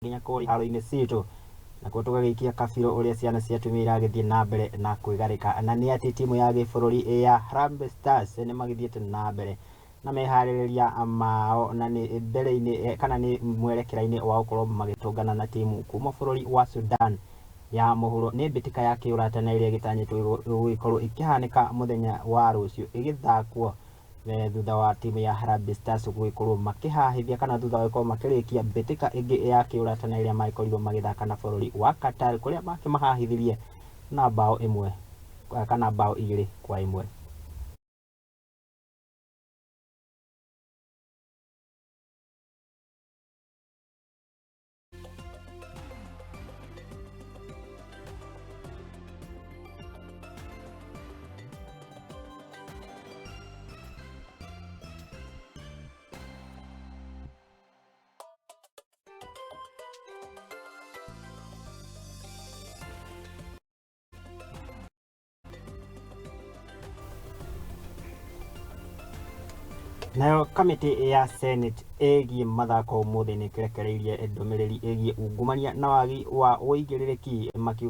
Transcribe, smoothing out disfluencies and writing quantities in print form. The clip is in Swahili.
nginya kuri haro-ini citu nakuo tugagikia kabiro uria ciana cia tumia iragithie na mbere na kwigarika na ni ati timu ya gibururi ya Harambee Stars ni magithiete na mbere na mehaririria mao na ni mbere-ini kana ni mwerekera-ini wa gukorwo magitungana na timu kuma bururi wa Sudan ya muhuro. Ni mbitika ya kiurata na iria gitanyitwo gugikorwo ikihanika muthenya wa rucio igithakwo thutha wa timu ya Harambee Stars gugikorwo makihahithia kana thutha wa gukorwo makirikia mbitika ingi ya kiurata na iria maikorirwo magithaka na bururi wa Qatar kuria makimahahithirie na bao imwe kana bao 2-1. Nayo kamiti ya Senate ĩgiĩ mathako ũmũthĩ nĩ ĩkĩrekereirie ndũmĩrĩri ĩgiĩ ungumania na wagi wa ũigĩrĩrĩki makiuga